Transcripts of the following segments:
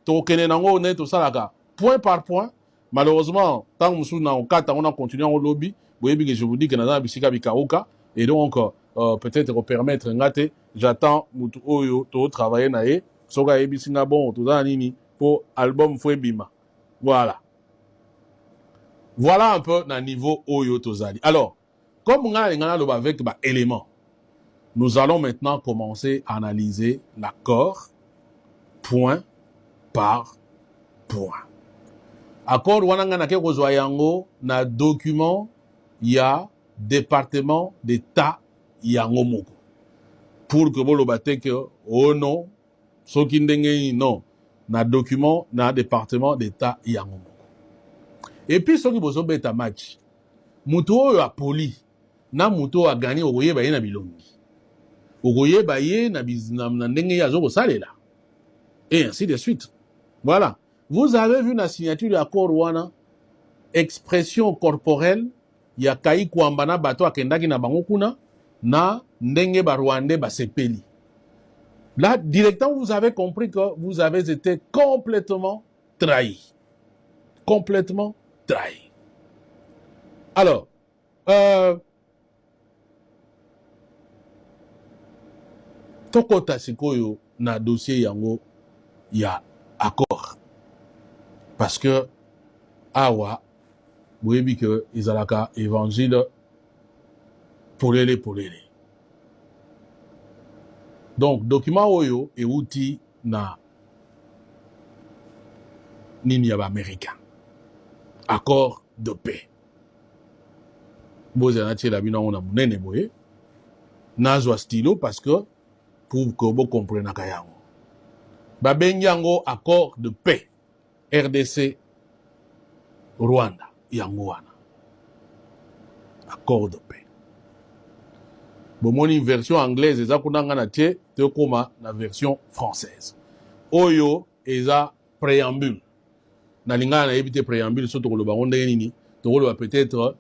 tokene nango ne to salaka point par point. Malheureusement, tant que nous on a continué au lobby, je vous dis que nous avons bisika bikaoka et donc peut-être permettre ngate j'attends mutu oyo to travailler nae soka ebisinga bon to nini pour album Fouebima. Voilà. Voilà un peu na niveau oyo tozali. Alors, comme on a avec éléments, nous allons maintenant commencer à analyser l'accord point par point. Accord wananga ke kozwa yango na document ya département d'état yango moko. Pour que bolo bateke oh non soki ndenge non na document na département d'état yango moko. Et puis soki bozo beta match mutu oyo a poli na mutu a gagné okoyeba ye na bilongi. Okoyeba ye na ndenge ya zo kosalela. Et ainsi de suite. Voilà. Vous avez vu la signature de l'accord wana, expression corporelle, ya kai kwambana bato akendaki na bango kuna, na ndenge ba Rwandais ba sepeli. Là, directement, vous avez compris que vous avez été complètement trahi. Complètement trahi. Alors, tokota sikoyo na dossier yango ya accord. Parce que, awa, vous voyez que Izalaka évangile pour les. Donc, document oyo et outil na nini américain. Accord de paix. Vous avez la bina on a monene boye. Nazwa stylo parce que pour que vous compreniez kayango. Babenyango accord de paix. RDC, Rwanda, Yangouana. Accord de paix. Bon, mon version anglaise, eza kunanga na tie, te koma na version française. Oyo, eza préambule. Na linga na ebite préambule, so to koloba ronde nini, to koloba peut-être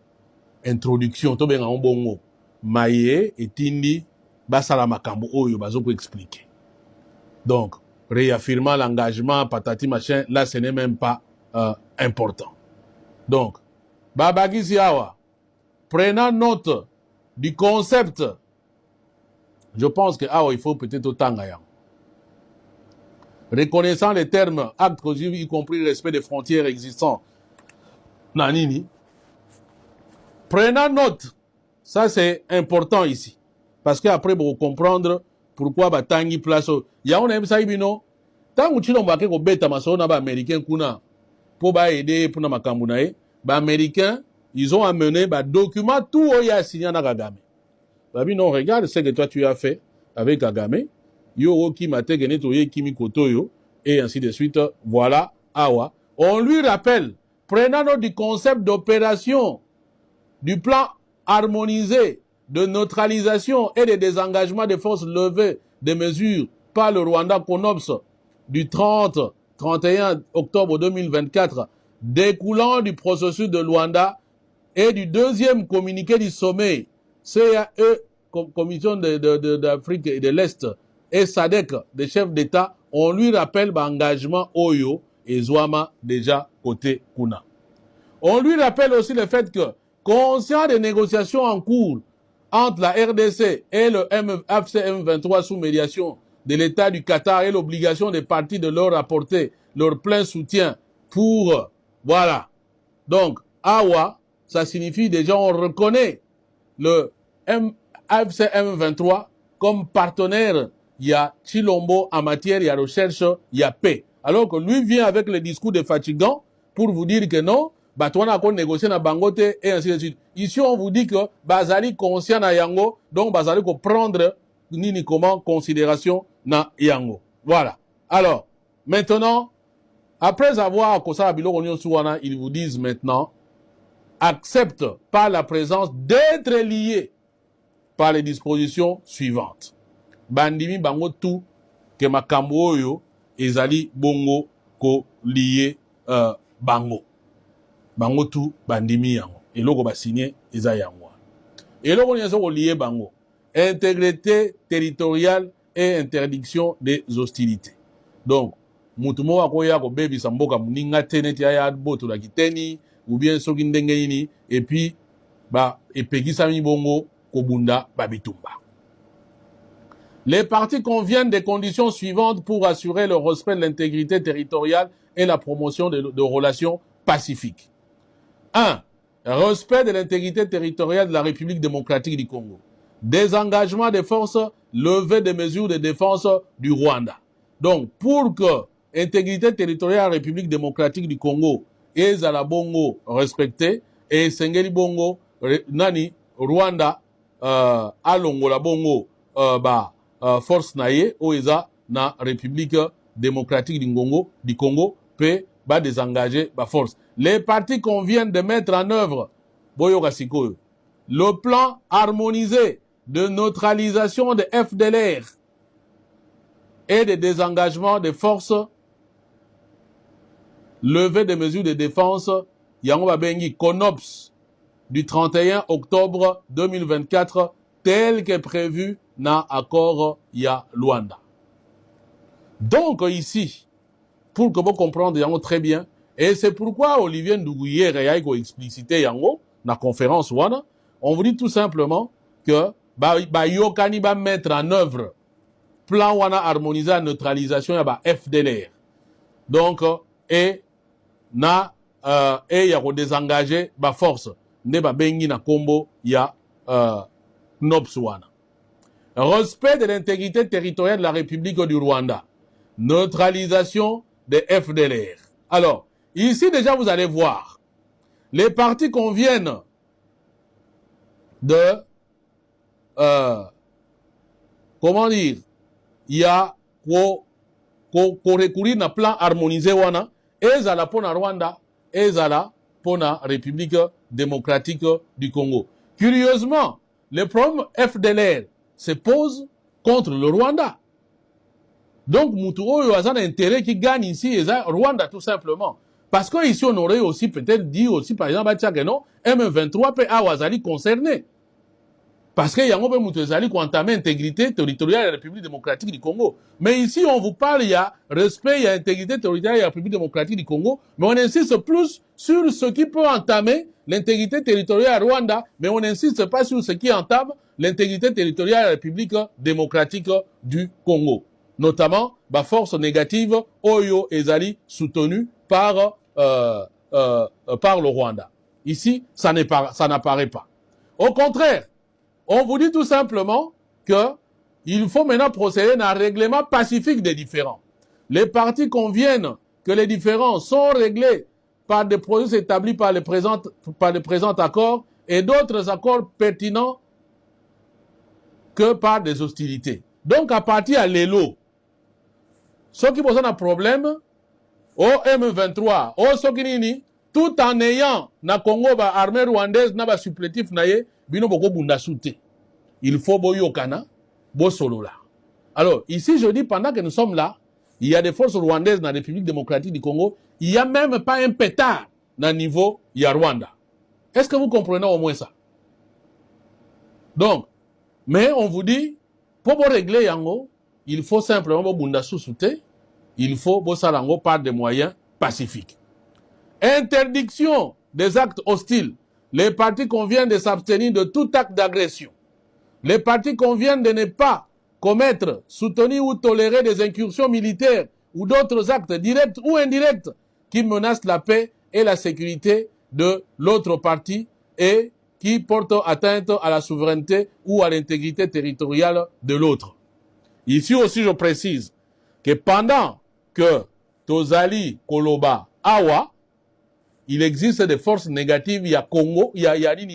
introduction, to benga mbongo. Maye, etindi, basala makambo oyo, bazo ko expliquer. Donc, réaffirmant l'engagement, patati machin, là ce n'est même pas important. Donc, Babagi Ziawa, prenant note du concept, je pense que il faut peut-être autant gagnant. Reconnaissant les termes actes y compris le respect des frontières existantes, nanini, prenant note, ça c'est important ici, parce qu'après vous comprendre pourquoi batangi place ya on aime ça ibino tangu chino mbake ko beta masona ba américain kuna pour ba aider pour na makambu nae ba américain ils ont amené ba document tout oya signé na Kagame ba bino regarde ce que toi tu as fait avec Kagame yo ki mategene to ye kimi kotoyo et ainsi de suite. Voilà awa on lui rappelle prenant note du concept d'opération du plan harmonisé de neutralisation et de désengagement des forces levées des mesures par le Rwanda CONOPS du 30-31 octobre 2024 découlant du processus de Luanda et du deuxième communiqué du sommet CAE, Commission d'Afrique et de l'Est et SADC des chefs d'État, on lui rappelle l'engagement Oyo et Zouama déjà côté Kuna. On lui rappelle aussi le fait que, conscient des négociations en cours entre la RDC et le FCM23 sous médiation de l'État du Qatar et l'obligation des parties de leur apporter leur plein soutien pour... Voilà. Donc, Awa, ça signifie déjà on reconnaît le FCM23 comme partenaire, il y a Chilombo en matière, il y a recherche, il y a paix. Alors que lui vient avec le discours de fatigant pour vous dire que non, Batouana a négocié na Bangote et ainsi de suite. Ici, on vous dit que Bazali conscient na Yango, donc Bazali ko prendre ni comment considération na Yango. Voilà. Alors, maintenant, après avoir Kosa Bilo Onyon Souana, ils vous disent maintenant, accepte par la présence d'être lié par les dispositions suivantes. Bandimi Bango tout que Makambo yo ezali bongo ko lié Bango. Bango tout bandimi yango. Et loko ba signé eza yango. Et loko nyezo ko lié Bango. Intégrité territoriale et interdiction des hostilités. Donc, mutumo akoya ko baby samboka muninga tene ti aya boto la kiteni ou bien soki ndenge nini et puis ba epekisa mi bongo ko bunda babitumba. Les partis conviennent des conditions suivantes pour assurer le respect de l'intégrité territoriale et la promotion de relations pacifiques. 1. Respect de l'intégrité territoriale de la République démocratique du Congo. Désengagement des forces, levée des mesures de défense du Rwanda. Donc, pour que l'intégrité territoriale de la République démocratique du Congo et Zalabongo respectée, et Sengeli Bongo, Nani, Rwanda, Alongola Bongo, force naye, Oeza, na République démocratique du Congo, peut désengager la force. Les partis conviennent de mettre en œuvre le plan harmonisé de neutralisation de FDLR et de désengagement des forces, levée des mesures de défense, Yango Bengi CONOPS, du 31 octobre 2024, tel que prévu dans l'accord ya Luanda. Donc ici, pour que vous compreniez Yango très bien, et c'est pourquoi Olivier Ndougouye a explicité Yango, dans la conférence Wana, on vous dit tout simplement que Yokani va mettre en œuvre plan Wana harmonisé à neutralisation ya FDLR. Donc, et na y a désengagé ba force ne ba bengi na kombo ya NOPS Wana. Respect de l'intégrité territoriale de la République du Rwanda. Neutralisation des FDLR. Alors, ici déjà vous allez voir, les partis conviennent de, comment dire, il y a pour recourir à un plan harmonisé wana, ezala pour na Rwanda, ezala pour la République démocratique du Congo. Curieusement, le problème FDLR se pose contre le Rwanda. Donc, Moutouo a un intérêt qui gagne ici, et Rwanda tout simplement. Parce que ici, on aurait aussi peut-être dit aussi, par exemple, que non, M23 peut avoir concerné. Parce qu'il y a un peu qui ont entamé l'intégrité territoriale de la République démocratique du Congo. Mais ici, on vous parle, il y a respect, il y a intégrité territoriale de la République démocratique du Congo. Mais on insiste plus sur ce qui peut entamer l'intégrité territoriale de Rwanda. Mais on n'insiste pas sur ce qui entame l'intégrité territoriale de la République démocratique du Congo. Notamment, la force négative, Oyo Ezali, soutenue par le Rwanda. Ici, ça n'apparaît pas. Au contraire, on vous dit tout simplement que il faut maintenant procéder à un règlement pacifique des différends. Les partis conviennent que les différends sont réglés par des processus établis par les présents accords et d'autres accords pertinents que par des hostilités. Donc, à partir de l'ELO, ceux qui posent un problème, au M23, au Sokinini, tout en ayant na Congo ba armée rwandaise na ba supplétif naye bino boko bunda soute. Il faut boyokana bo solo là. Alors ici je dis pendant que nous sommes là, il y a des forces rwandaises dans la République démocratique du Congo, il y a même pas un pétard dans niveau il y a Rwanda. Est-ce que vous comprenez au moins ça? Donc mais on vous dit pour régler yango, il faut simplement bo bunda soute. Il faut Bossalango par des moyens pacifiques. Interdiction des actes hostiles. Les partis conviennent de s'abstenir de tout acte d'agression. Les partis conviennent de ne pas commettre, soutenir ou tolérer des incursions militaires ou d'autres actes directs ou indirects qui menacent la paix et la sécurité de l'autre parti et qui portent atteinte à la souveraineté ou à l'intégrité territoriale de l'autre. Ici aussi, je précise que pendant que Tozali, Koloba, Awa, il existe des forces négatives, il y a Congo, il y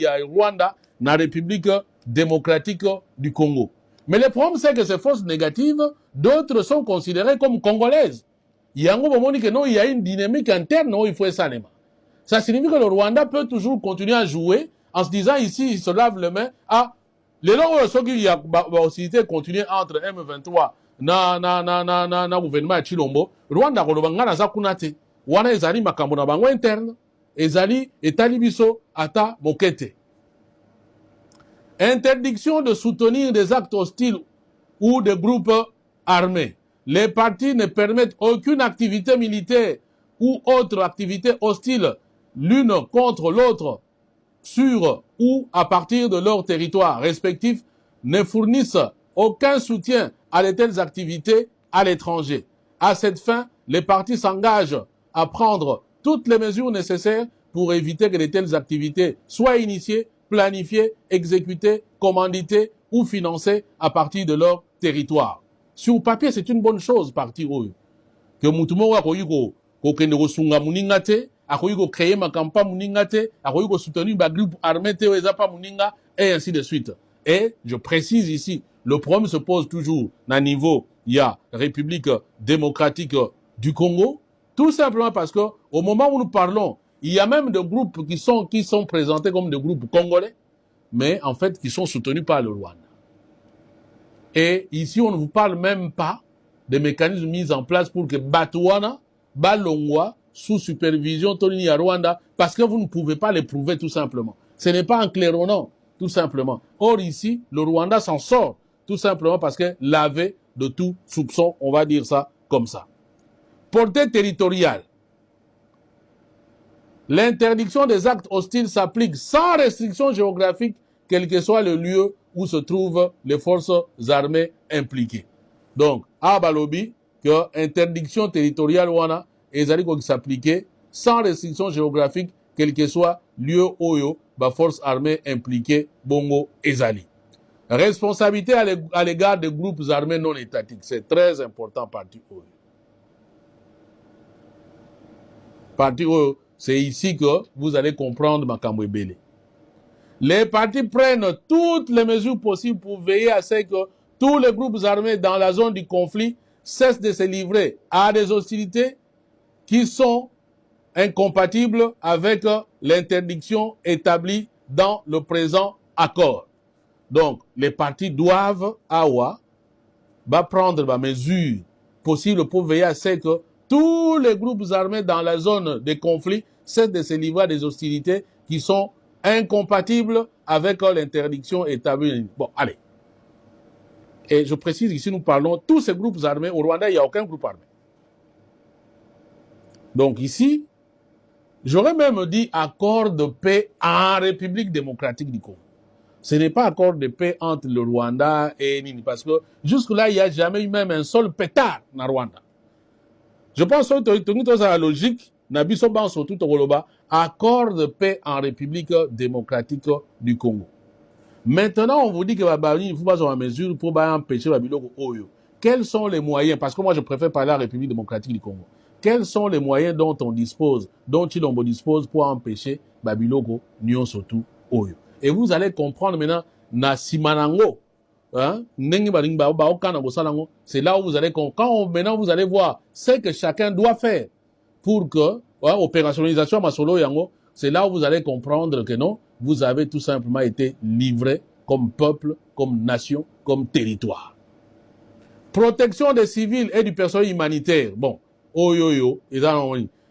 a Rwanda, dans la République démocratique du Congo. Mais le problème, c'est que ces forces négatives, d'autres sont considérées comme congolaises. Il y a un moment que non, il y a une dynamique interne, non, il faut ça. Ça signifie que le Rwanda peut toujours continuer à jouer en se disant ici, il se lave les mains à les langues, ceux qui y a possibilité continuer entre M23 na gouvernement ya Chilombo, Rwanda kolobanga na zakunate, wana ezali makambo na bango interne, ezali etali biso ata mokete. Interdiction de soutenir des actes hostiles ou des groupes armés. les partis ne permettent aucune activité militaire ou autre activité hostile l'une contre l'autre sur ou à partir de leur territoire respectif, ne fournissent aucun soutien à de telles activités à l'étranger. À cette fin, les partis s'engagent à prendre toutes les mesures nécessaires pour éviter que de telles activités soient initiées, planifiées, exécutées, commanditées ou financées à partir de leur territoire. Sur papier, c'est une bonne chose, parti oyo. Que mutumo akoyiko kokende kosunga muninga te, akoyiko créer makampa muninga te, akoyiko soutenir ba groupe armé te ezapa muninga, et ainsi de suite. Et je précise ici, le problème se pose toujours à niveau, il y a République démocratique du Congo, tout simplement parce que au moment où nous parlons, il y a même des groupes qui sont présentés comme des groupes congolais, mais en fait qui sont soutenus par le Rwanda. Et ici, on ne vous parle même pas des mécanismes mis en place pour que Batouana, Balongwa, sous supervision, Tony à Rwanda, parce que vous ne pouvez pas les prouver tout simplement. Ce n'est pas un claironnant, tout simplement. Or ici, le Rwanda s'en sort, tout simplement parce que lavé de tout soupçon, on va dire ça comme ça. Portée territoriale. L'interdiction des actes hostiles s'applique sans restriction géographique, quel que soit le lieu où se trouvent les forces armées impliquées. Donc, à Balobi, que interdiction territoriale wana ezali ko s'appliquer sans restriction géographique, quel que soit lieu oyo ba forces armées impliquées bongo ezali. Responsabilité à l'égard des groupes armés non étatiques, c'est très important parti oyo. Parti oyo, c'est ici que vous allez comprendre Makambo Ebele. Les partis prennent toutes les mesures possibles pour veiller à ce que tous les groupes armés dans la zone du conflit cessent de se livrer à des hostilités qui sont incompatibles avec l'interdiction établie dans le présent accord. Donc, les partis doivent prendre des mesures possibles pour veiller à ce que tous les groupes armés dans la zone des conflits cessent de se livrer à des hostilités qui sont incompatibles avec l'interdiction établie. Bon, allez. Et je précise ici, nous parlons tous ces groupes armés. Au Rwanda, il n'y a aucun groupe armé. Donc ici, j'aurais même dit accord de paix en République démocratique du Congo. Ce n'est pas accord de paix entre le Rwanda et Nini, parce que jusque-là, il n'y a jamais eu même un seul pétard dans le Rwanda. Je pense que c'est la logique. Accord de paix en République démocratique du Congo. Maintenant, on vous dit que il faut pas avoir mesure pour empêcher Babiloko Oyo. Quels sont les moyens? Parce que moi, je préfère parler à la République démocratique du Congo. Quels sont les moyens dont on dispose, dont Chilombo dispose pour empêcher Babiloko Nyon Sotu Oyo? Et vous allez comprendre maintenant, na Simanango, c'est là où vous allez comprendre. Maintenant, vous allez voir ce que chacun doit faire pour que, opérationnalisation Masolo Yango, c'est là où vous allez comprendre que non, vous avez tout simplement été livré comme peuple, comme nation, comme territoire. Protection des civils et du personnel humanitaire. Bon,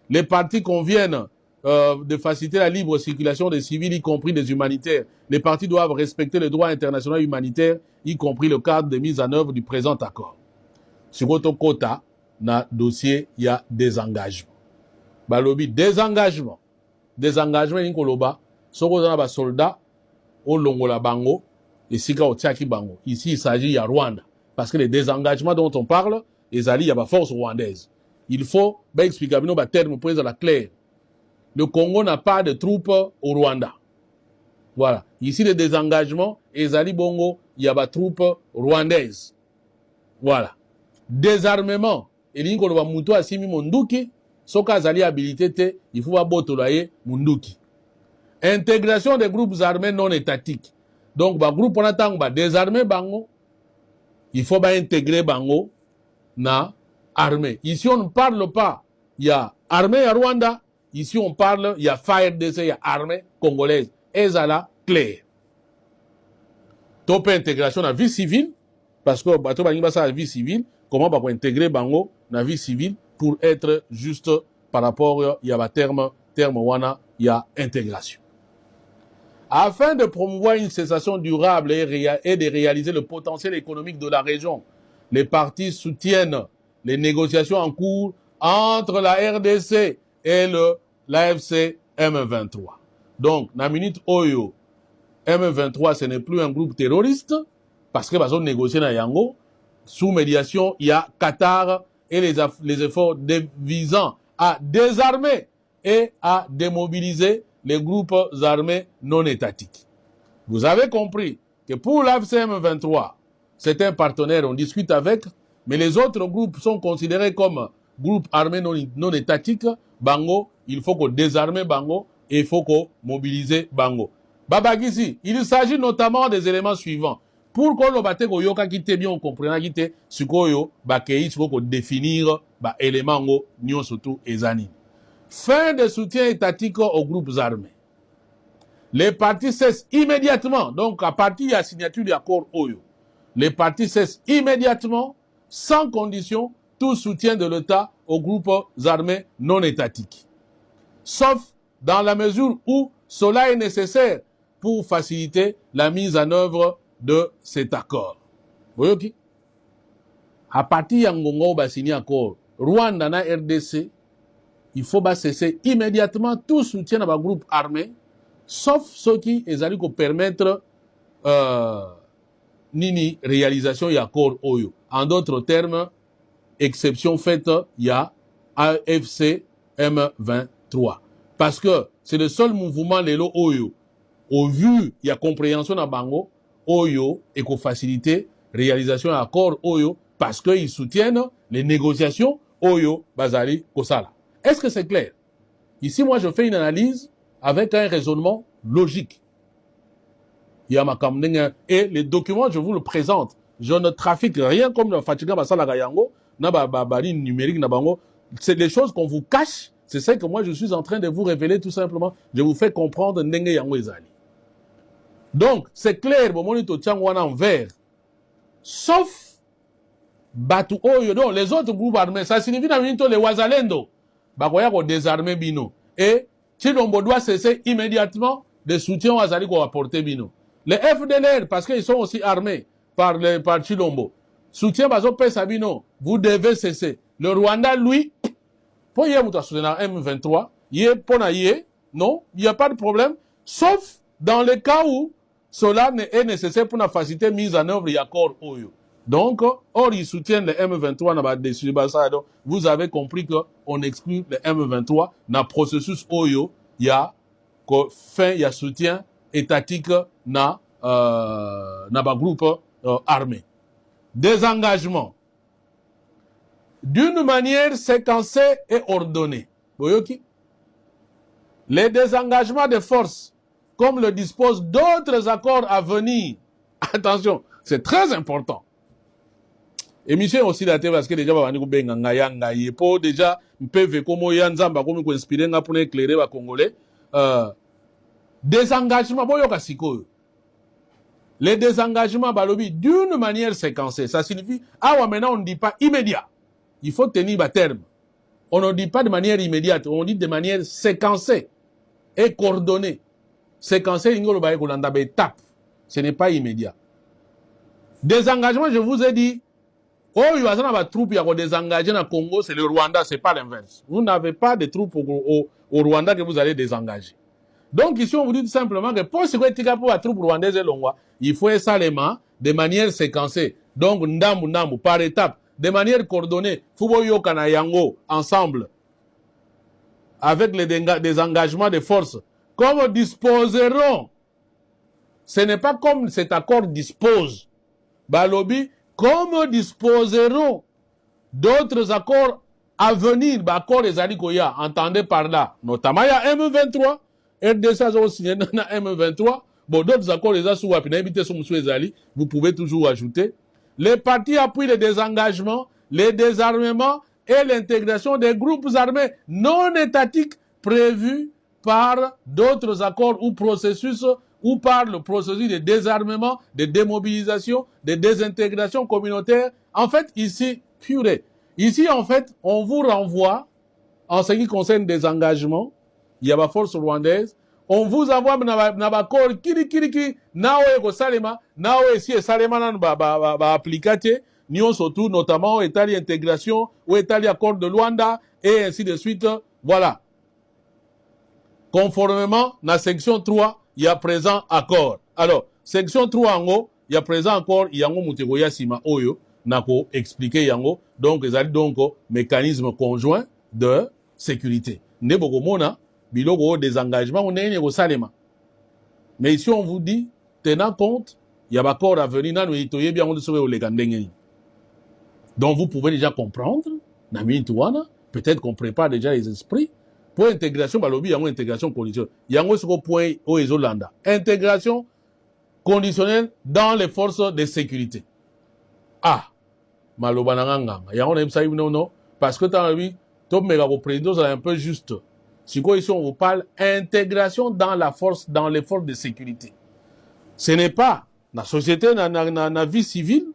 les partis conviennent de faciliter la libre circulation des civils, y compris des humanitaires. Les partis doivent respecter le droit international humanitaire, y compris le cadre de mise en œuvre du présent accord. Sur votre quota, na dossier, il y a des engagements. Balobi, désengagement. Désengagement, Inkoloba, Sokozana ba soldat, au Longola Bango, et Sika Otiaki Bango. Ici, il s'agit de Rwanda. Parce que les désengagements dont on parle, ils allient à la force rwandaise. Il faut, expliquer à terme pour la claire. Le Congo n'a pas de troupes au Rwanda. Voilà. Ici, les désengagements, ils allient Bongo, il y a des troupes rwandaises. Voilà. Désarmement. Et l'Inkoloba Mouto a simi Monduki, Soka Zali habilité, il faut abotolaye Munduki. Intégration des groupes armés non étatiques. Donc, bah, groupe on attend, bah, désarmer Bango, il faut bah, intégrer Bango, na armée. Ici, on ne parle pas, il y a armée à Rwanda, ici, on parle, il y a FARDC, il y a armée congolaise. Et ça là, clair. Top intégration dans la vie civile, parce que, bah, la vie civile, comment bah, intégrer Bango dans la vie civile, pour être juste par rapport, il y a terme wana, il y a intégration. Afin de promouvoir une cessation durable et de réaliser le potentiel économique de la région, les partis soutiennent les négociations en cours entre la RDC et l'AFC M23. Donc, la minute Oyo, M23, ce n'est plus un groupe terroriste, parce que ils ont négocié dans Yango. Sous médiation, il y a Qatar et les efforts visant à désarmer et à démobiliser les groupes armés non étatiques. Vous avez compris que pour l'AFC M23, c'est un partenaire, on discute avec, mais les autres groupes sont considérés comme groupes armés non étatiques. Bango, il faut qu'on désarme Bango et il faut qu'on mobilise Bango. Babagisi, il s'agit notamment des éléments suivants. Pour qu'on le batte yoka kite bien, on comprenne kite, ce qu'on bakei, il faut qu'on définir ba éléments nyon surtout ezani. Fin de soutien étatique aux groupes armés. Les partis cessent immédiatement, donc à partir de la signature de l'accord Oyo, les partis cessent immédiatement, sans condition, tout soutien de l'État aux groupes armés non étatiques. Sauf dans la mesure où cela est nécessaire pour faciliter la mise en œuvre de cet accord. Vous voyez qui? À partir de Ngongo va signer accord, Rwanda na RDC, il faut cesser immédiatement tout soutien à un groupe armé, sauf ceux qui allaient permettre nini réalisation et accord Oyo. En d'autres termes, exception faite, il y a AFC M23. Parce que c'est le seul mouvement de Oyo. Au vu, il y a compréhension à Bango, Oyo, et qu'on facilite réalisation et accord Oyo, parce qu'ils soutiennent les négociations Oyo, Bazali, Kosala. Est-ce que c'est clair? Ici, moi, je fais une analyse avec un raisonnement logique. Il y a ma et les documents, je vous le présente. Je ne trafique rien comme le Fatiga Basala Gayango, Nababari numérique, Nabango. C'est des choses qu'on vous cache. C'est ça que moi, je suis en train de vous révéler tout simplement. Je vous fais comprendre Ndenge Yango Ezali. Donc, c'est clair, Bomonito Tchangwana en vert. Sauf Batu Oyo, non, les autres groupes armés, ça signifie dans les Wazalendo. Bakoya ko désarmer Bino. Et Chilombo doit cesser immédiatement de soutien aux Azali qu'on a apporté Bino. Les FDLR, parce qu'ils sont aussi armés par Chilombo. Soutien Bazo Sabino, vous devez cesser. Le Rwanda, lui, pour y avoir M23, non, il n'y a pas de problème, sauf dans le cas où cela est nécessaire pour la faciliter mise en œuvre de l'accord Oyo. Donc, or, ils soutiennent le M23, vous avez compris qu'on exclut le M23 dans le processus Oyo, il y a fin, il y a soutien étatique dans le groupe armé. Désengagement. D'une manière séquencée et ordonnée. Les désengagements de forces, comme le disposent d'autres accords à venir, attention, c'est très important. Émission aussi la parce que déjà, déjà, peuvent comme Yanzamba, comme inspirer pour éclairer les Congolais. Désengagement, les désengagements, d'une manière séquencée, ça signifie, ah, maintenant on ne dit pas immédiat. Il faut tenir à terme. On ne dit pas de manière immédiate, on dit de manière séquencée et coordonnée. Séquencée, ce n'est pas immédiat. Désengagement, je vous ai dit, oh, il y a des troupes qui sont désengagées dans le Congo, c'est le Rwanda, c'est pas l'inverse. Vous n'avez pas de troupes au Rwanda que vous allez désengager. Donc ici, on vous dit tout simplement que pour pour la troupe rwandaise, il faut seulement de manière séquencée. Donc, ndambu, par étapes, de manière coordonnée, Fuboyo Kanayango, ensemble, avec des engagements de force, comme disposeront. Ce n'est pas comme cet accord dispose. Balobi, comme disposeront d'autres accords à venir, accords des Alikoya, entendez par là, notamment il y a M23, RDC a signé dans M23, bon, d'autres accords les sous vous pouvez toujours ajouter. Les partis appuient le désengagement, les désarmements et l'intégration des groupes armés non étatiques prévus par d'autres accords ou processus ou par le processus de désarmement, de démobilisation, de désintégration communautaire. En fait, ici, purée. Ici, en fait, on vous renvoie, en ce qui concerne des engagements, il y a la force rwandaise, on vous envoie n'abakor kiri nawe ko salema nawe si salema nan ba applicate Nyon surtout, notamment, État intégration, ou État accord de Luanda, et ainsi de suite. Voilà. Conformément à la section 3, il y a présent accord. Alors, section 3 en haut, il y a présent accord, il y a un moutego yasima oyo, nako expliquer yango, donc ils ont donc mécanisme conjoint de sécurité. Ne boko mona, bilogo des engagements, on est au salema. Mais ici on vous dit, tenant compte, il y a un accord à venir, bien on serait au legandengeni. Donc vous pouvez déjà comprendre, peut-être qu'on prépare déjà les esprits. Pour intégration, il y a une intégration conditionnelle. Il y a un point au Isolanda. Intégration conditionnelle dans les forces de sécurité. Ah, malobananga. Il y a un ça non, parce que dans lui, top méga président, c'est un peu juste. Si quoi ici on vous parle intégration dans la force, dans les forces de sécurité. Ce n'est pas la société, la vie civile,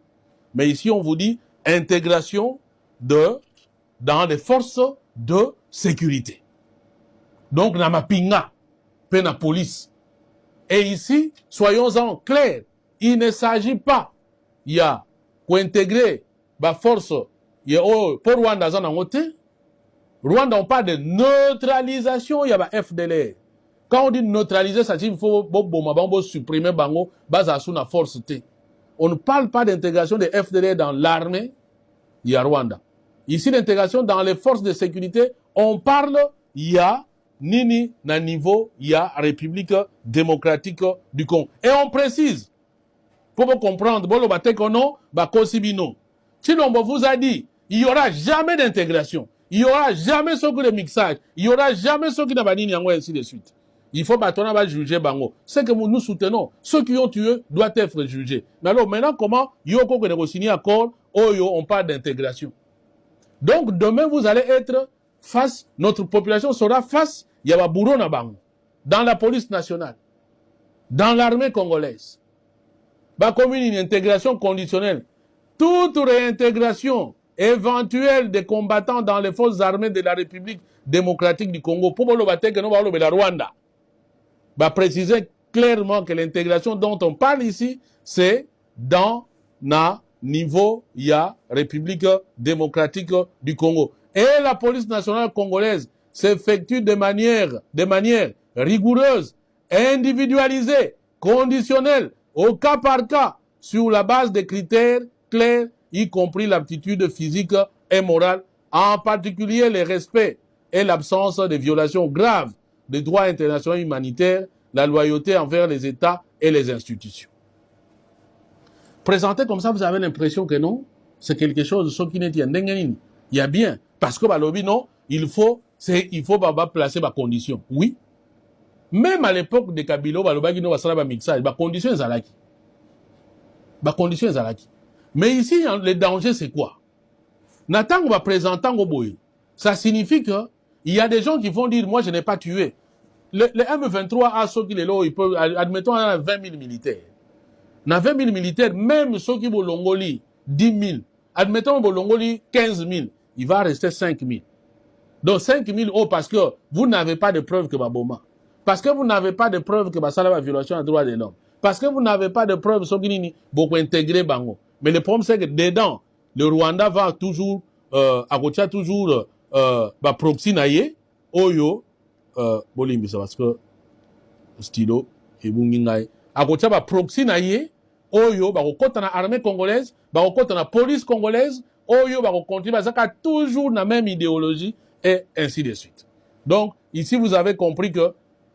mais ici on vous dit intégration dans les forces de sécurité. Donc, na mapinga, pe na police. Et ici, soyons-en clairs, il ne s'agit pas, il y a qu'intégrer la force, il y a pour Rwanda, Rwanda, on parle de neutralisation, il y a la FDLR. Quand on dit neutraliser, ça dit qu'il faut supprimer bango, base sur la force T. On ne parle pas d'intégration des FDLR dans l'armée, il y a Rwanda. Ici, l'intégration dans les forces de sécurité, on parle, il y a Nini, na niveau, il y a République démocratique du Congo. Et on précise, pour vous comprendre, bon, le batekono, bakosibino. Chilombo vous a dit, il n'y aura jamais d'intégration. Il n'y aura jamais ce que de mixage. Il n'y aura jamais ce qui n'a pas dit, ainsi de suite. Il faut bâtonner, va juger bango. C'est que nous soutenons. Ceux qui ont tué doivent être jugés. Mais alors, maintenant, comment, yoko que signé accord, on parle d'intégration. Donc, demain, vous allez être face, notre population sera face, il y a bourreau na bango, dans la police nationale, dans l'armée congolaise. Comme une intégration conditionnelle. Toute réintégration éventuelle des combattants dans les forces armées de la République démocratique du Congo, pour le la Rwanda, préciser clairement que l'intégration dont on parle ici, c'est dans na niveau, il y a République démocratique du Congo. Et la police nationale congolaise s'effectue de manière rigoureuse, individualisée, conditionnelle, au cas par cas, sur la base des critères clairs, y compris l'aptitude physique et morale, en particulier le respect et l'absence de violations graves des droits internationaux humanitaires, la loyauté envers les États et les institutions. Présenté comme ça, vous avez l'impression que non, c'est quelque chose de ce qui n'est pas. Il y a bien, parce que balobi non, il faut placer ma condition. Oui. Même à l'époque de Kabila, balobi no basala ba mixage, ba condition ezalaki. Ba condition ezalaki. Mais ici, le danger c'est quoi? Nathan va présenter au boy. Ça signifie que il y a des gens qui vont dire moi je n'ai pas tué. Le M23 a ceux qui les lots, il peut, admettons, 20 000 militaires. Dans 20 000 militaires, même ceux qui vont Longoli, 10 000. Admettons, Bolongoli, 15 000. Il va rester 5 000. Donc 5 000 euros parce que vous n'avez pas de preuve que Baboma. Parce que vous n'avez pas de preuve que Basala va violation des droits de l'homme. Parce que vous n'avez pas de preuve que beaucoup intégrer Bango. Mais le problème c'est que dedans, le Rwanda va toujours, à côté toujours, proxy naïe, oyo, bolimbi, parce que, stylo, et bungingaï. À côté proxy naïe, oyo, côté na armée congolaise, côté na police congolaise, oyo, continuer, ça a toujours la même idéologie, et ainsi de suite. Donc, ici, vous avez compris que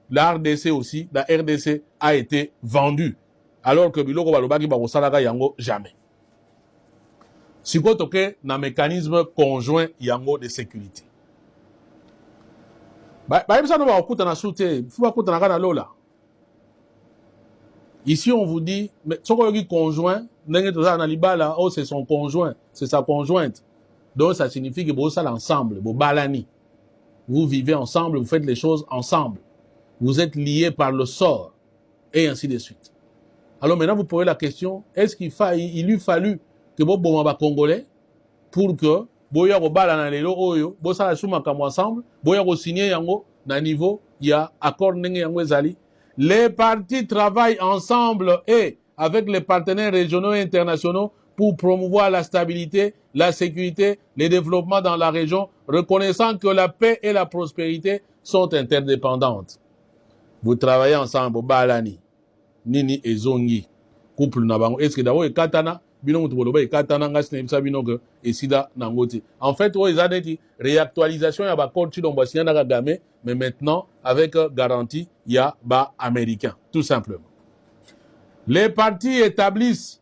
la RDC aussi, la RDC a été vendue. Alors que Biloko Balobaki Bakosalaga Yango, jamais. Si vous avez un mécanisme conjoint Yango de sécurité. Ici, on vous dit, mais ce qu'on dit conjoint, c'est son conjoint, c'est sa conjointe. Donc, ça signifie que vous êtes ensemble, vous balani. Vous vivez ensemble, vous faites les choses ensemble. Vous êtes liés par le sort, et ainsi de suite. Alors maintenant, vous posez la question, est-ce il lui fallu que vous soyez congolais pour que vous soyez ensemble, vous soyez signé yango, na niveau, il y a accord n'enge yango ezali. Les partis travaillent ensemble et avec les partenaires régionaux et internationaux pour promouvoir la stabilité, la sécurité, le développement dans la région, reconnaissant que la paix et la prospérité sont interdépendantes. Vous travaillez ensemble, Balani, Nini et Zongi, couple Nabango. Est-ce que d'abord, Katana, Bino Mutoloba, Katana, Ngasne, Bino, et Sida, Nangoti. En fait, ils ont dit réactualisation, il y a un code mais maintenant, avec garantie, il y a bas américain, tout simplement. Les partis établissent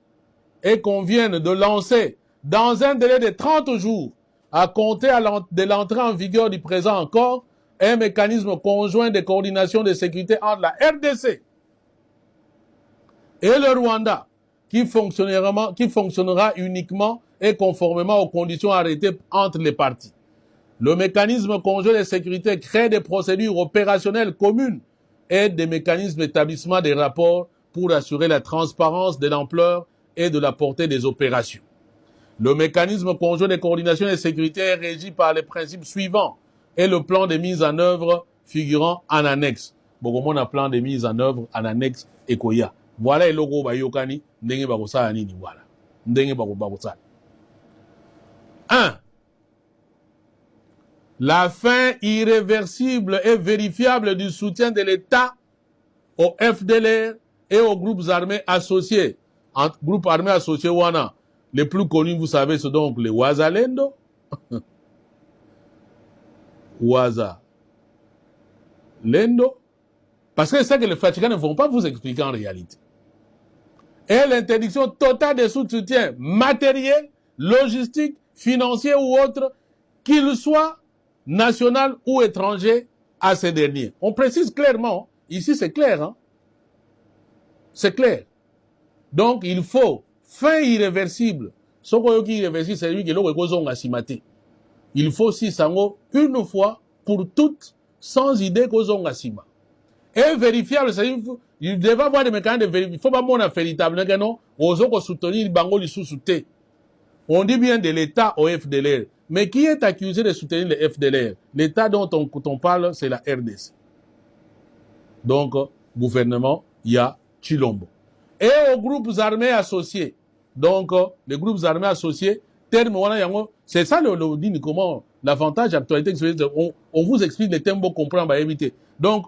et conviennent de lancer, dans un délai de 30 jours, à compter de l'entrée en vigueur du présent accord, un mécanisme conjoint de coordination de sécurité entre la RDC et le Rwanda, qui fonctionnera uniquement et conformément aux conditions arrêtées entre les parties. Le mécanisme conjoint de sécurité crée des procédures opérationnelles communes et des mécanismes d'établissement des rapports pour assurer la transparence de l'ampleur et de la portée des opérations. Le mécanisme conjoint de coordination et de sécurité est régi par les principes suivants et le plan de mise en œuvre figurant en annexe. Bon, un plan de mise en œuvre en annexe Ekoya. Voilà le logo Bayokani, ndenge bakosala nini voilà. Ndenge bakosala. 1. La fin irréversible et vérifiable du soutien de l'État au FDLR et aux groupes armés associés. Entre groupes armés associés, Wana, les plus connus, vous savez, c'est donc les Wazalendo. Wazalendo. Parce que c'est ça que les Fatigans ne vont pas vous expliquer en réalité. Et l'interdiction totale des soutiens matériels, logistiques, financiers ou autres, qu'ils soient national ou étranger à ces derniers. On précise clairement, ici c'est clair, hein? C'est clair. Donc il faut fin irréversible. Ce qui est irréversible, c'est lui qui est il faut si sango une fois pour toutes, sans idée qu'aux asima. Et vérifiable, c'est-à-dire il devait avoir des mécanismes de vérification. Il faut pas mon véritable, non, aux autres soutenir bango li sous-souté. On dit bien de l'État au FDLR. Mais qui est accusé de soutenir le FDLR? L'État dont on parle, c'est la RDC. Donc, gouvernement, il y a Chilombo. Et aux groupes armés associés. Donc, les groupes armés associés, c'est ça comment l'avantage actualité. On vous explique les thèmes pour comprendre, bah, éviter. Donc,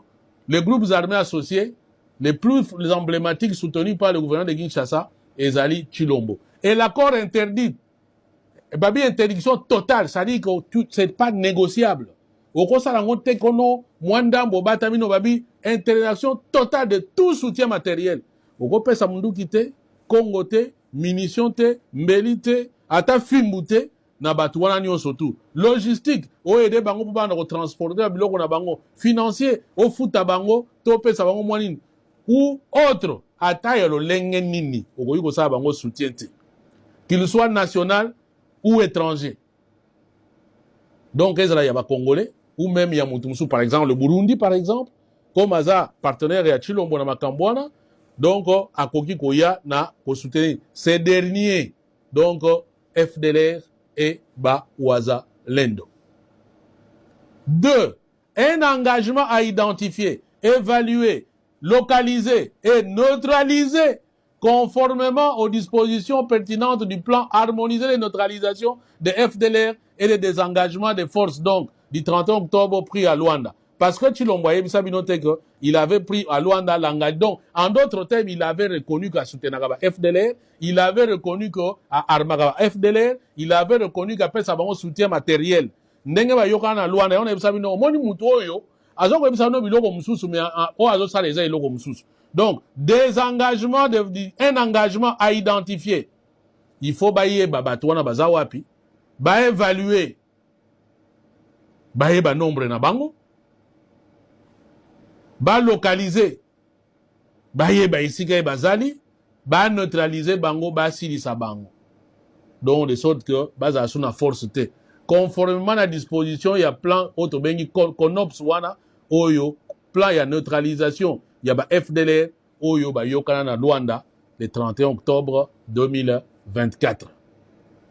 les groupes armés associés, les plus emblématiques soutenus par le gouvernement de Kinshasa, Ezali Chilombo. Et l'accord interdit babi interdiction totale, ça dit que c'est pas négociable. Au interdiction totale de tout soutien matériel. Au Kopé Samundu kité, Congo té, munitions té, mbeli té, ata fimbuté, na batuana nyon surtout. Logistique, au aider bango pour bango transporter biloko na bango. Financier, au futa bango, topé sa bango moanine. Ou autre, ata yolo lenge nini, au koyiko sa bango soutien té. Qu'il soit national ou étranger. Donc, il y a des Congolais, ou même il y a Moutoumsou, par exemple, le Burundi, par exemple, comme Aza, partenaire à Chilombo na Makambouana, donc, à Koki Koya na soutenir ces derniers, donc, FDLR et Bawaza Lendo. 2. Un engagement à identifier, évaluer, localiser et neutraliser conformément aux dispositions pertinentes du plan harmonisé de neutralisation des FDLR et des désengagements des forces donc du 31 octobre pris à Luanda. Parce que tu l'envoyais, il avait pris à Luanda l'engagement. Donc, en d'autres termes, il avait reconnu qu'à Soutenagaba FDLR, il avait reconnu qu'à Armagaba FDLR, il avait reconnu qu'à Pessaban soutien matériel. Ndenge ba yokana Luanda, on a vu moni mutoyo, azoko ebisano biloko mususu mais o azo sa les iloko mususu. Donc, un engagement à identifier. Il faut bailler babatouana bazawapi, ba évaluer, ba nombre na bango, ba localiser, ba isika bazali, ba neutraliser bango, ba silisa bango. Donc, de sorte que baza suna force te. Conformément à la disposition, il y a plan autobengi konops wana, oyo, plan il y a neutralisation, il y a ba FDLR, oyo ba yokana na Luanda, le 31 octobre 2024.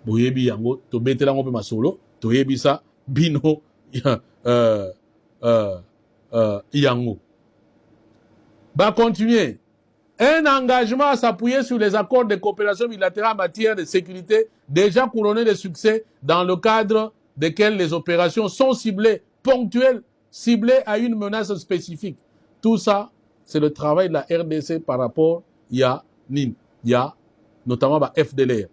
Boyebi yango, to betela ngope masolo, to yebi sa, bino, yango. Ba continuer. Un engagement à s'appuyer sur les accords de coopération bilatérale en matière de sécurité déjà couronnés de succès dans le cadre desquels les opérations sont ciblées, ponctuelles, ciblées à une menace spécifique. Tout ça, c'est le travail de la RDC par rapport à NIN, notamment à FDLR.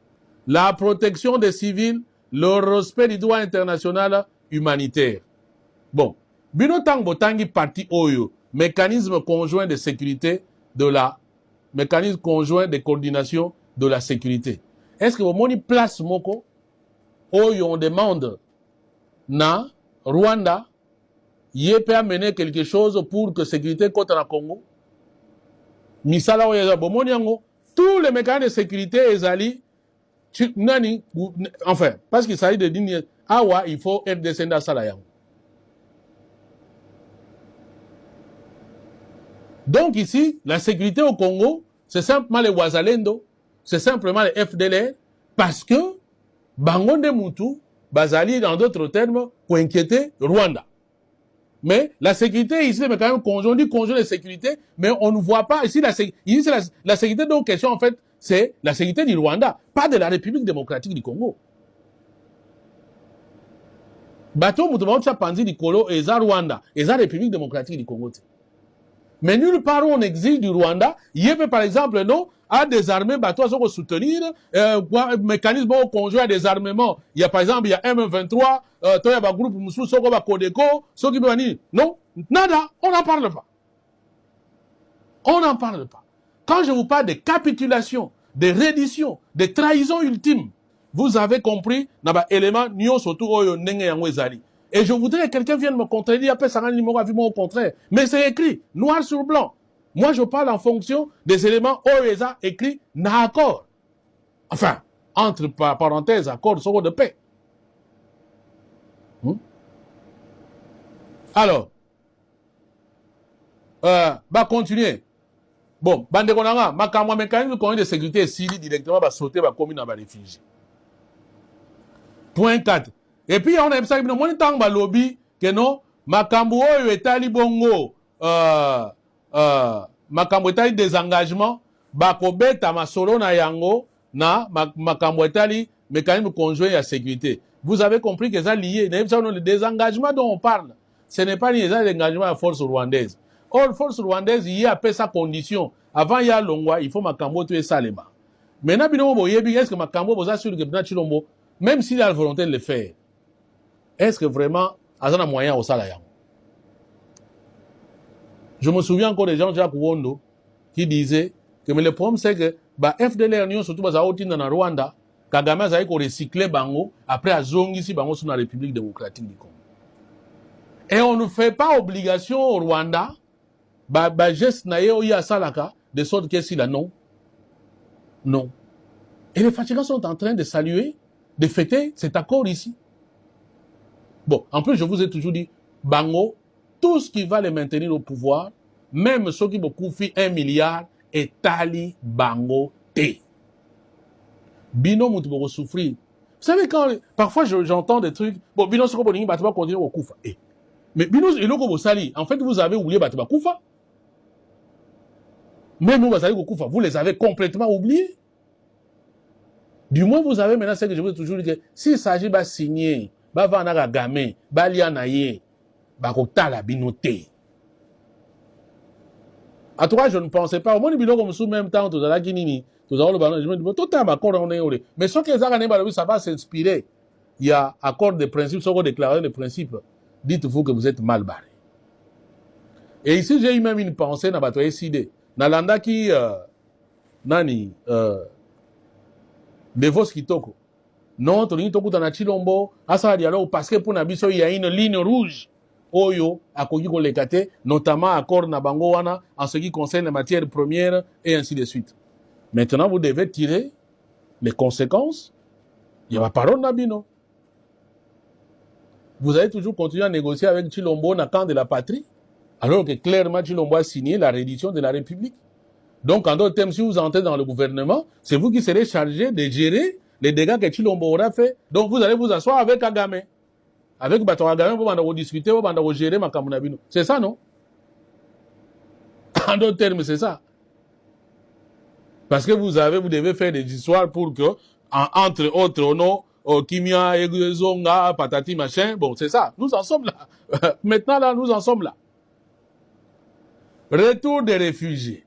La protection des civils, le respect du droit international humanitaire. Bon, bino tango tangi parti oyo, mécanisme conjoint de sécurité de la mécanisme conjoint de coordination de la sécurité. Est-ce que vous avez une place moko oyo on demande na Rwanda y peut amener quelque chose pour que sécurité contre la Congo? Misala oyo bomoni yango tous les mécanismes de sécurité ezali nani enfin parce qu'il s'agit de dire awa il faut être descendant à sala yango. Donc ici, la sécurité au Congo, c'est simplement les Ouazalendo, c'est simplement les FDLR, parce que Bangonde Moutou, Bazali, dans d'autres termes, pour inquiéter Rwanda. Mais la sécurité ici, c'est quand même conjoint, on dit conjoint de sécurité, mais on ne voit pas ici la sécurité dont question en fait, c'est la sécurité du Rwanda, pas de la République démocratique du Congo. Bateau Moutou, ça panzi du Colo, et ça Rwanda, et ça République démocratique du Congo. Mais nulle part où on exige du Rwanda, il y a par exemple, non, à désarmer, bateau à soutenir, mécanisme conjoint à désarmement. Il y a par exemple, il y a M23, il y a un groupe Moussou, Soko, Kodeko, Soki Bani. Non, nada, on n'en parle pas. On n'en parle pas. Quand je vous parle de capitulation, de reddition, de trahison ultime, vous avez compris, naba élément, nyo surtout, oyo, nenge yango ezali. Et je voudrais que quelqu'un vienne me contredire, après ça au contraire. Mais c'est écrit, noir sur blanc. Moi, je parle en fonction des éléments OESA écrits dans l'accord. Enfin, entre parenthèses, accord sur de paix. Alors, continuer. Bon, bande konanga, makamwa mécanisme de sécurité sili directement sauter commis dans les réfugiés. Point 4. Et puis, on a ça, on a tant de lobby que non, makambo etali bongo, makambo etali désengagement, bakobeta masolo na yango, na makambo etali mécanisme conjoint à sécurité. Vous avez compris que ça lié, le désengagement dont on parle, ce n'est pas lié, ça l'engagement à force rwandaise. Or, force rwandaise, il y a sa condition. Avant, il y a l'ongwa, il faut makambo tuer salema. Maintenant, est-ce que makambo, vous assure que Chilombo, même s'il a la volonté de le faire, est-ce que vraiment, il y a un moyen au salaire? Je me souviens encore des gens de Jacques Wondo qui disaient que mais le problème c'est que FDLR, surtout dans le Rwanda, Kagame a recyclé Bango après à Zongi ici Bango sur la République démocratique du Congo. Et on ne fait pas obligation au Rwanda, geste naïe ou ya salaka, de sorte que si là non. Non. Et les fatigants sont en train de saluer, de fêter cet accord ici. Bon, en plus, je vous ai toujours dit, Bango, tout ce qui va les maintenir au pouvoir, même ceux qui me confient 1 milliard, est tali Bango T. Bino Moutoubo souffrir. Vous savez, quand, parfois, j'entends des trucs, bon, Bino Sokoboningi, Bataba continue au Koufa. Mais Bino, et l'Oko Sali, en fait, vous avez oublié Bataba Koufa. Même vous, Bataba Koufa, vous les avez complètement oubliés. Du moins, vous avez maintenant ce que je vous ai toujours dit que s'il s'agit de signer, bavana game, balianaye, bakotala binote. À toi, je ne pensais pas. Au moins, bino comme sous même temps, tout à la Guinée, tout à l'heure, je me dis, tout à l'heure, mais ce que ça va s'inspirer. Il y a accord de principe, ce qu'on déclaré de principe. Dites-vous que vous êtes mal barré. Et ici, j'ai eu même une pensée dans votre SID. Nalanda qui, nani, Devos Kitoko. Non, Tony Toko dans Chilombo, Asa dialogue, parce que pour Nabiso, il y a une ligne rouge. Oyo, à Kogiko Lekate, notamment accord Nabango Wana, en ce qui concerne les matières premières, et ainsi de suite. Maintenant, vous devez tirer les conséquences. Il y a ma parole, Nabino. Vous allez toujours continuer à négocier avec Chilombo, na camp de la patrie, alors que clairement Chilombo a signé la reddition de la République. Donc, en d'autres termes, si vous entrez dans le gouvernement, c'est vous qui serez chargé de gérer les dégâts que Chilombo aura fait. Donc, vous allez vous asseoir avec Kagame. Avec Bato Kagame, vous allez discuter, vous allez gérer Makamunabino. C'est ça, non? En d'autres termes, c'est ça. Parce que vous devez faire des histoires pour que, entre autres, non, Kimia, Zonga, patati, machin, bon, c'est ça. Nous en sommes là. Maintenant, là, nous en sommes là. Retour des réfugiés.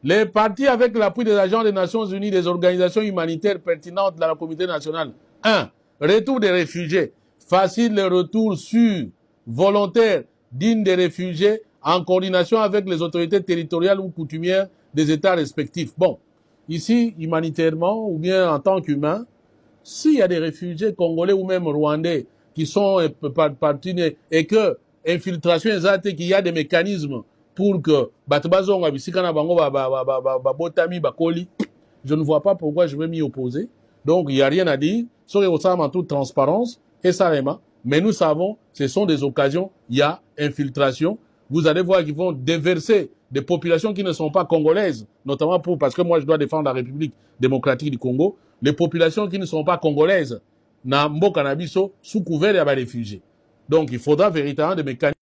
Les partis, avec l'appui des agents des Nations Unies, des organisations humanitaires pertinentes dans la communauté nationale. 1. Retour des réfugiés. Facile le retour sûr, volontaire, digne des réfugiés, en coordination avec les autorités territoriales ou coutumières des États respectifs. Bon, ici, humanitairement, ou bien en tant qu'humain, s'il y a des réfugiés congolais ou même rwandais qui sont partis et que infiltration exacte, qu'il y a des mécanismes pour que je ne vois pas pourquoi je vais m'y opposer. Donc, il n'y a rien à dire. Sur en toute transparence, et ça, mais nous savons, ce sont des occasions, il y a infiltration. Vous allez voir qu'ils vont déverser des populations qui ne sont pas congolaises, notamment parce que moi je dois défendre la République démocratique du Congo, les populations qui ne sont pas congolaises, na mboka na biso, sous couvert des réfugiés. Donc, il faudra véritablement des mécanismes